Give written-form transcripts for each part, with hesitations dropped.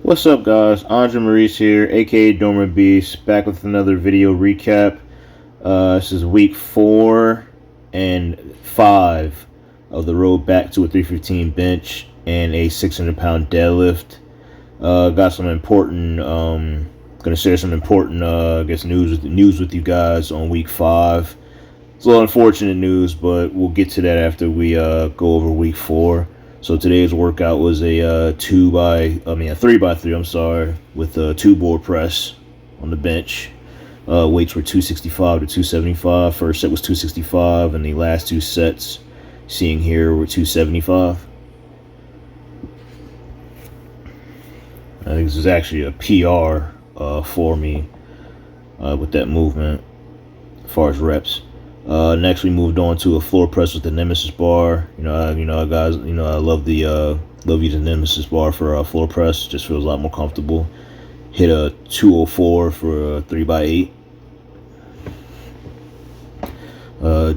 What's up, guys? Andre Maurice here, aka Dormer Beast, back with another video recap. This is week 4 and 5 of the road back to a 315 bench and a 600-pound deadlift. Got some important, gonna share some important, news with you guys on week 5. It's a little unfortunate news, but we'll get to that after we go over week 4. So today's workout was a 3x3. I'm sorry, with a 2-board press on the bench. Weights were 265 to 275. First set was 265, and the last 2 sets, seeing here, were 275. I think this is actually a PR for me with that movement as far as reps. Next, we moved on to a floor press with the Nemesis bar. Guys, I love using Nemesis bar for a floor press. Just feels a lot more comfortable. Hit a 204 for a 3x8.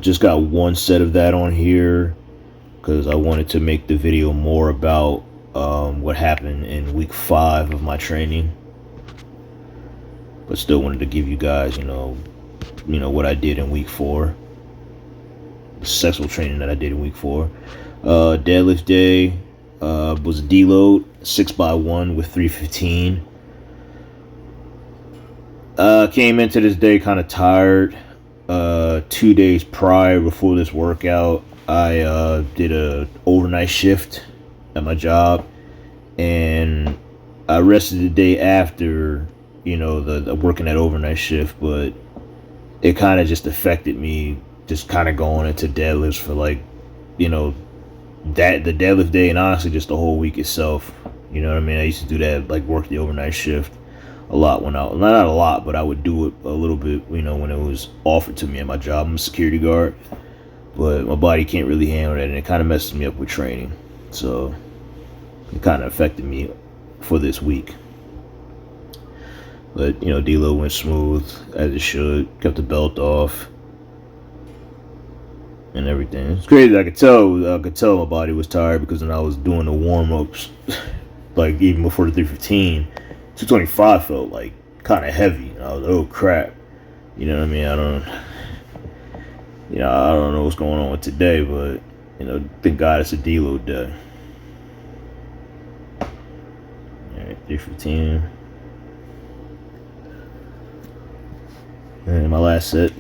Just got one set of that on here because I wanted to make the video more about what happened in week 5 of my training, but still wanted to give you guys, what I did in week 4. The successful training that I did in week 4. Deadlift day was a deload, 6x1 with 315. Came into this day kind of tired. 2 days prior, before this workout, I did a overnight shift at my job, and I rested the day after, the working that overnight shift, but it kind of just affected me, just kind of going into deadlifts for the deadlift day, and honestly just the whole week itself. You know what I mean? I used to do that, like work the overnight shift a lot when not a lot, but I would do it a little bit, when it was offered to me at my job. I'm a security guard, but my body can't really handle that, and it kind of messes me up with training. So it kind of affected me for this week. But, deload went smooth, as it should. Kept the belt off and everything. It's crazy. I could tell my body was tired, because when I was doing the warm-ups, like even before the 315, 225 felt like kind of heavy. And I was like, oh crap. You know what I mean? I don't know what's going on with today, but, thank God it's a deload day. Alright, 315. And my last set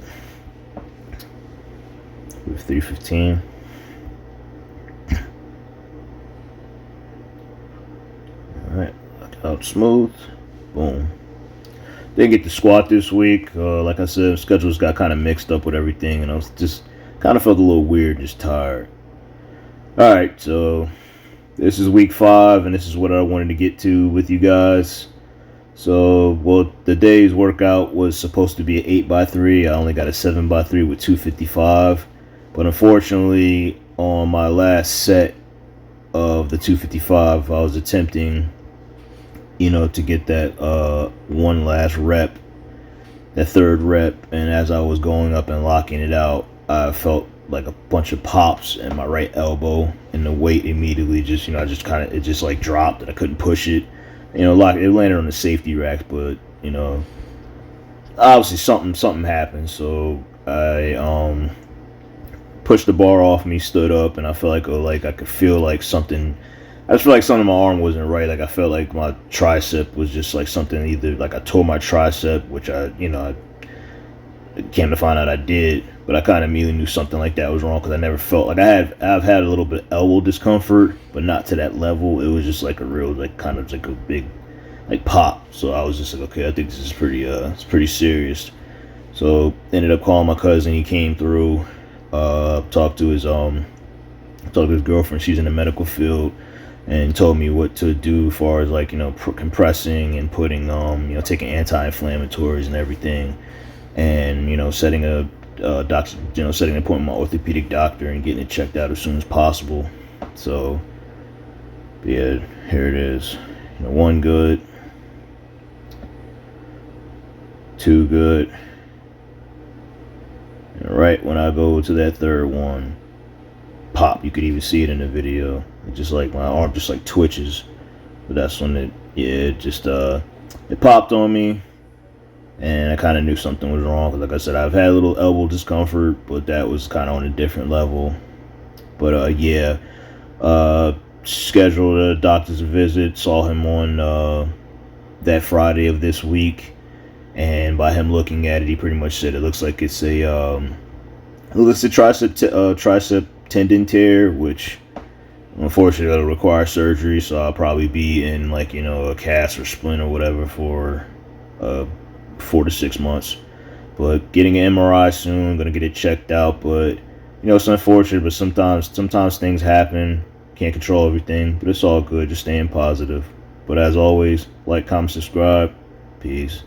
with 315. Alright, out smooth. Boom. Didn't get to squat this week. Like I said, schedules got kind of mixed up with everything, and I was just kind of felt a little weird, just tired. Alright, so this is week 5, and this is what I wanted to get to with you guys. So, the day's workout was supposed to be an 8x3. I only got a 7x3 with 255. But unfortunately, on my last set of the 255, I was attempting, to get that one last rep, that third rep. And as I was going up and locking it out, I felt like a bunch of pops in my right elbow, and the weight immediately just, it just like dropped, and I couldn't push it. It landed on the safety rack, but obviously something happened. So I pushed the bar off me, stood up, and I felt like I could feel like something. I just feel like something in my arm wasn't right. Like I felt like my tricep was just like something, either like I tore my tricep, which I came to find out I did, but I kind of immediately knew something like that was wrong, because I never felt like I've had a little bit of elbow discomfort, but not to that level. It was just like a real, like kind of like a big like pop. So I was just like, okay, I think this is it's pretty serious. So ended up calling my cousin. He came through, talked to his girlfriend. She's in the medical field, and told me what to do as far as like compressing and putting taking anti-inflammatories and everything. And setting an appointment with my orthopedic doctor and getting it checked out as soon as possible. So yeah, here it is. 1 good, 2 good, and right when I go to that third one, pop. You could even see it in the video. It just like my arm just like twitches But that's when it just it popped on me, and I kind of knew something was wrong. 'Cause like I said, I've had a little elbow discomfort, but that was kind of on a different level. But yeah, scheduled a doctor's visit. Saw him on that Friday of this week, and by him looking at it, he pretty much said it looks like it's a tricep tendon tear, which unfortunately it'll require surgery. So I'll probably be in like a cast or splint or whatever for 4 to 6 months. But getting an MRI soon, gonna get it checked out. But it's unfortunate, but sometimes things happen. Can't control everything, but it's all good. Just staying positive. But as always, like, comment, subscribe. Peace.